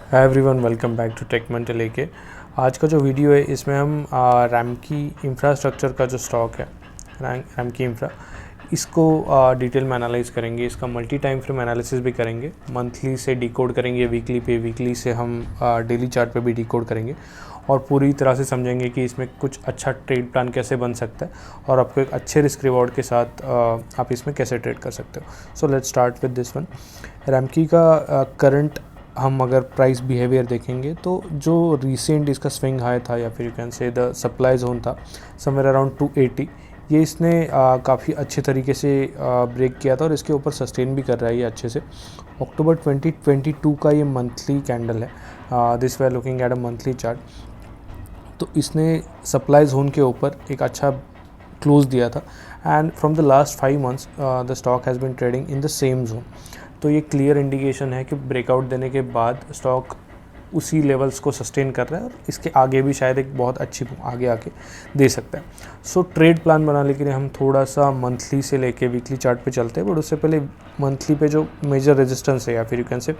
Hi everyone, welcome back to tech mental AK. आज का जो वीडियो है इसमें हम रैम की इंफ्रास्ट्रक्चर का जो स्टॉक है, रैम की इंफ्रा, इसको डिटेल में एनालाइज करेंगे। इसका मल्टी टाइम फ्रेम एनालिसिस भी करेंगे, मंथली से डिकोड करेंगे वीकली पे, वीकली से हम डेली चार्ट पे भी डिकोड करेंगे और पूरी तरह से समझेंगे कि इसमें कुछ अच्छा ट्रेड प्लान कैसे बन सकता है और आपको एक अच्छे रिस्क रिवॉर्ड के साथ आप इसमें कैसे ट्रेड कर सकते हो। So let's start with this one. RAM की का करंट हम अगर प्राइस बिहेवियर देखेंगे तो जो रिसेंट इसका स्विंग हाई था या फिर यू कैन से द सप्लाई जोन था समवेयर अराउंड 280, ये इसने काफ़ी अच्छे तरीके से ब्रेक किया था और इसके ऊपर सस्टेन भी कर रहा है ये अच्छे से। अक्टूबर 2022 का ये मंथली कैंडल है, this we are looking at a monthly chart. तो इसने सप्लाई जोन के ऊपर एक अच्छा क्लोज दिया था and from the last 5 months the stock has been trading in the same zone. तो ये क्लियर इंडिकेशन है कि ब्रेकआउट देने के बाद स्टॉक उसी लेवल्स को सस्टेन कर रहा है और इसके आगे भी शायद एक बहुत अच्छी आगे आके दे सकता है। सो ट्रेड प्लान बनाने के लिए हम थोड़ा सा मंथली से लेके वीकली चार्ट पे चलते हैं, बट उससे पहले मंथली पे जो मेजर रेजिस्टेंस है या फिर you can say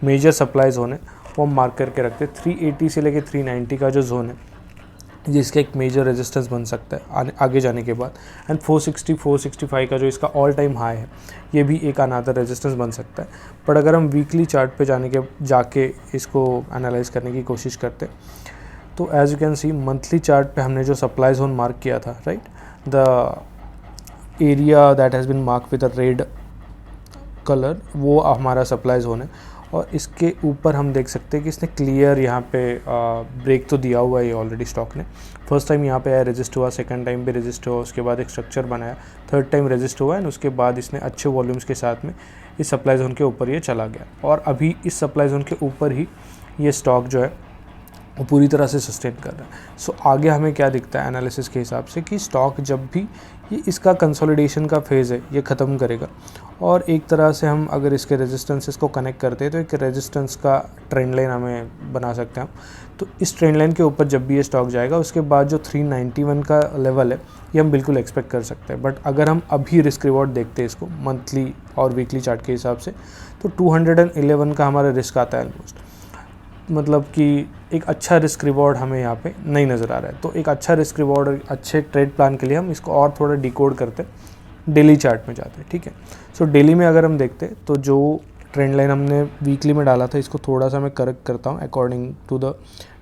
major supply zone है वो हम मार्क करके रखते हैं। 380 से लेके 390 का जो जोन है जिसका एक मेजर रेजिस्टेंस बन सकता है आगे जाने के बाद, एंड 460 465 का जो इसका ऑल टाइम हाई है ये भी एक अनदर रेजिस्टेंस बन सकता है। पर अगर हम वीकली चार्ट पे जाके इसको एनालाइज करने की कोशिश करते हैं तो as you can see monthly chart पे हमने जो सप्लाई जोन मार्क किया था, right, the area that has been mark with a red colour, वो हमारा सप्लाई जोन है और इसके ऊपर हम देख सकते हैं कि इसने क्लियर यहाँ पे ब्रेक तो दिया हुआ है ये ऑलरेडी स्टॉक ने। फर्स्ट टाइम यहाँ पे आया, रेजिस्ट हुआ, सेकंड टाइम भी रेजिस्ट हुआ, उसके बाद एक स्ट्रक्चर बनाया, थर्ड टाइम रेजिस्ट हुआ एंड उसके बाद इसने अच्छे वॉल्यूम्स के साथ में इस सप्लाई जोन के ऊपर ये चला गया और अभी इस सप्लाई जोन के ऊपर ही ये स्टॉक जो है वो पूरी तरह से सस्टेन कर रहा है। सो आगे हमें क्या दिखता है एनालिसिस के हिसाब से कि स्टॉक जब भी ये इसका कंसोलिडेशन का फेज़ है ये ख़त्म करेगा और एक तरह से हम अगर इसके रेजिस्टेंसेस को कनेक्ट करते हैं तो एक रेजिस्टेंस का ट्रेंड लाइन हमें बना सकते हैं हम। तो इस ट्रेंड लाइन के ऊपर जब भी ये स्टॉक जाएगा उसके बाद जो 391 का लेवल है ये हम बिल्कुल एक्सपेक्ट कर सकते हैं। बट अगर हम अभी रिस्क रिवॉर्ड देखते हैं इसको मंथली और वीकली चार्ट के हिसाब से तो 211 का हमारा रिस्क आता है ऑलमोस्ट, मतलब कि एक अच्छा रिस्क रिवॉर्ड हमें यहाँ पे नहीं नज़र आ रहा है। तो एक अच्छा रिस्क रिवॉर्ड और अच्छे ट्रेड प्लान के लिए हम इसको और थोड़ा डिकोड करते डेली चार्ट में जाते हैं, ठीक है। सो डेली में अगर हम देखते हैं तो जो ट्रेंड लाइन हमने वीकली में डाला था इसको थोड़ा सा मैं करेक्ट करता हूँ according to the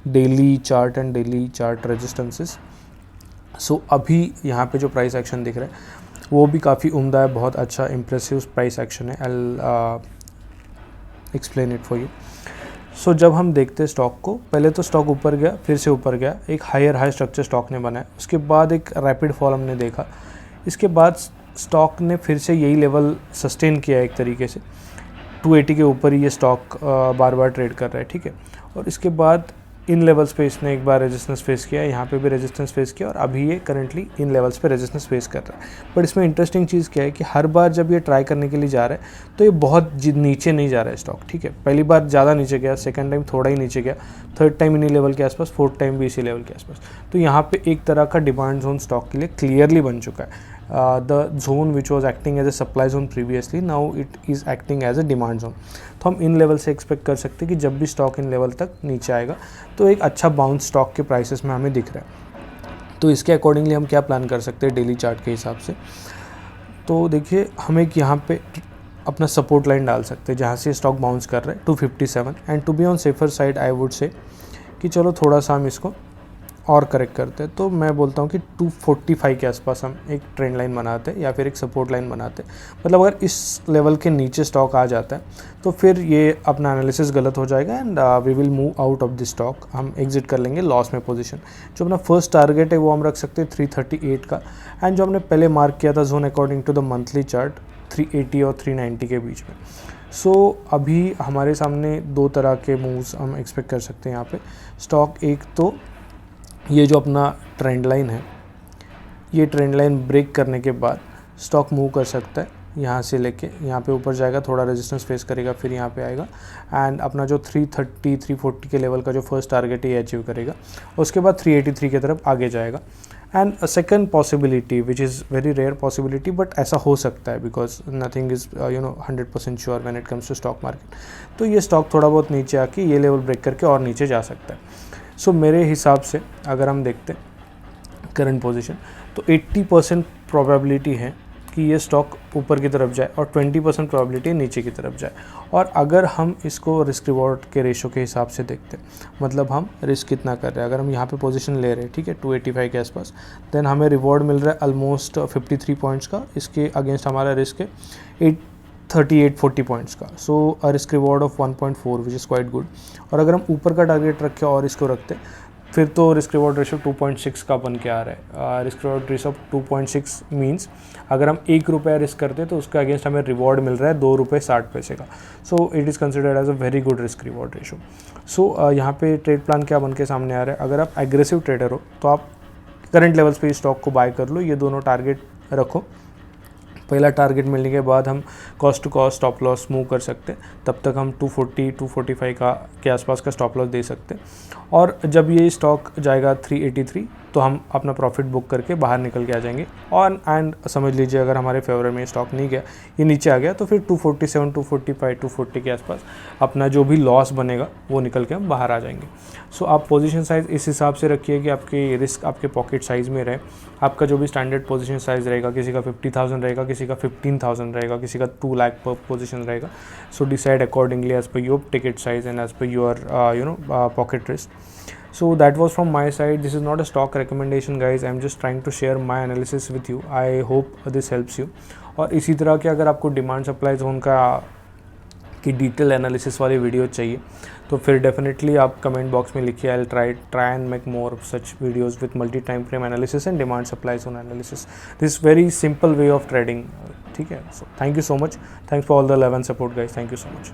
daily chart and daily chart resistances. So अभी यहाँ पे जो प्राइस एक्शन दिख रहा है वो भी काफ़ी उम्दा है, बहुत अच्छा इंप्रेसिव प्राइस एक्शन है। I explain it for you. So जब हम देखते हैं स्टॉक को, पहले तो स्टॉक ऊपर गया, फिर से ऊपर गया, एक हायर हाई स्ट्रक्चर स्टॉक ने बनाया, उसके बाद एक रैपिड फॉल हमने देखा, इसके बाद स्टॉक ने फिर से यही लेवल सस्टेन किया एक तरीके से 280 के ऊपर ही ये स्टॉक बार बार ट्रेड कर रहा है, ठीक है। और इसके बाद इन लेवल्स पे इसने एक बार रेजिस्टेंस फेस किया, यहाँ पे भी रेजिस्टेंस फेस किया और अभी ये करंटली इन लेवल्स पे रेजिस्टेंस फेस कर रहा है। बट इसमें इंटरेस्टिंग चीज़ क्या है कि हर बार जब ये ट्राई करने के लिए जा रहा है तो ये बहुत नीचे नहीं जा रहा है स्टॉक, ठीक है। पहली बार ज़्यादा नीचे गया, सेकंड टाइम थोड़ा ही नीचे गया, थर्ड टाइम इन्हीं लेवल के आसपास, फोर्थ टाइम भी इसी लेवल के आसपास। तो यहाँ पे एक तरह का डिमांड जोन स्टॉक के लिए क्लियरली बन चुका है। The zone which was acting as a supply zone previously, now it is acting as a demand zone. तो हम इन लेवल से एक्सपेक्ट कर सकते हैं कि जब भी स्टॉक इन लेवल तक नीचे आएगा तो एक अच्छा बाउंस स्टॉक के प्राइसेस में हमें दिख रहा है। तो इसके अकॉर्डिंगली हम क्या प्लान कर सकते हैं डेली चार्ट के हिसाब से। तो देखिए हम एक यहाँ पे अपना सपोर्ट लाइन डाल सकते हैं जहाँ से स्टॉक बाउंस कर रहा है 257, and to be on safer side I would say कि चलो थोड़ा सा हम इसको और करेक्ट करते हैं। तो मैं बोलता हूँ कि 245 के आसपास हम एक ट्रेंड लाइन बनाते हैं या फिर एक सपोर्ट लाइन बनाते हैं। मतलब अगर इस लेवल के नीचे स्टॉक आ जाता है तो फिर ये अपना एनालिसिस गलत हो जाएगा and we will move out of this stock, हम एग्जिट कर लेंगे लॉस में पोजीशन। जो अपना फर्स्ट टारगेट है वो हम रख सकते हैं 338 का, एंड जो हमने पहले मार्क किया था zone according to the monthly chart 380 और 390 के बीच में। सो अभी हमारे सामने दो तरह के मूव्स हम एक्सपेक्ट कर सकते हैं यहाँ पे स्टॉक। एक तो ये जो अपना ट्रेंड लाइन है, ये ट्रेंड लाइन ब्रेक करने के बाद स्टॉक मूव कर सकता है यहाँ से लेके यहाँ पे ऊपर जाएगा, थोड़ा रेजिस्टेंस फेस करेगा, फिर यहाँ पे आएगा एंड अपना जो 330 340 के लेवल का जो फर्स्ट टारगेट है ये अचीव करेगा। उसके बाद 383 की तरफ आगे जाएगा and second possibility which is very rare possibility, but ऐसा हो सकता है because nothing is 100% sure when it comes to stock market, तो ये स्टॉक थोड़ा बहुत नीचे आके ये लेवल ब्रेक करके और नीचे जा सकता है। सो मेरे हिसाब से अगर हम देखते हैं करंट पोजीशन, तो 80% प्रोबेबिलिटी है कि ये स्टॉक ऊपर की तरफ जाए और 20% प्रोबेबिलिटी नीचे की तरफ जाए। और अगर हम इसको रिस्क रिवॉर्ड के रेशो के हिसाब से देखते हैं, मतलब हम रिस्क कितना कर रहे हैं, अगर हम यहाँ पे पोजीशन ले रहे हैं, ठीक है, 285 के आसपास, देन हमें रिवॉर्ड मिल रहा है ऑलमोस्ट 53 पॉइंट्स का, इसके अगेंस्ट हमारा रिस्क है 38-40 पॉइंट्स का। So a risk reward of 1.4 which is quite good. और अगर हम ऊपर का टारगेट रखें और इसको रखते हैं, फिर तो रिस्क रिवॉर्ड रेशो 2.6 का बन के आ रहा है। रिस्क रिवॉर्ड रेशो 2.6 मीन्स अगर हम ₹1 रिस्क करते हैं तो उसके अगेंस्ट हमें रिवॉर्ड मिल रहा है ₹2.60 का। So it is considered as a very good risk reward ratio. So यहाँ पे ट्रेड प्लान क्या बन के सामने आ रहा है, अगर आप एग्रेसिव ट्रेडर हो तो आप करंट लेवल्स पे स्टॉक को बाय कर लो, ये दोनों टारगेट रखो। पहला टारगेट मिलने के बाद हम cost to cost stop loss move कर सकते हैं, तब तक हम 240-245 के आसपास का स्टॉप लॉस दे सकते हैं। और जब ये स्टॉक जाएगा 383 तो हम अपना प्रॉफिट बुक करके बाहर निकल के आ जाएंगे। और एंड समझ लीजिए अगर हमारे फेवर में स्टॉक नहीं गया, ये नीचे आ गया, तो फिर 247, 245, 240 के आसपास अपना जो भी लॉस बनेगा वो निकल के हम बाहर आ जाएंगे। सो आप पोजीशन साइज़ इस हिसाब से रखिए कि आपके रिस्क आपके पॉकेट साइज़ में रहे। आपका जो भी स्टैंडर्ड पोजीशन साइज़ रहेगा, किसी का 50,000 रहेगा, किसी का 15,000 रहेगा, किसी का 2 लाख पर पोजीशन रहेगा। So decide accordingly as per your ticket size and as per your pocket risk. So that was from my side. This is not a stock recommendation guys, I'm just trying to share my analysis with you. I hope this helps you. और इसी तरह के अगर आपको demand supply zone का की detail analysis वाली video चाहिए तो फिर डेफिनेटली आप कमेंट बॉक्स में लिखिए. I try and make more such videos with multi time frame analysis and demand supply zone analysis. This very simple way of trading. ठीक है. So thank you so much. Thanks for all the love and support guys. Thank you so much.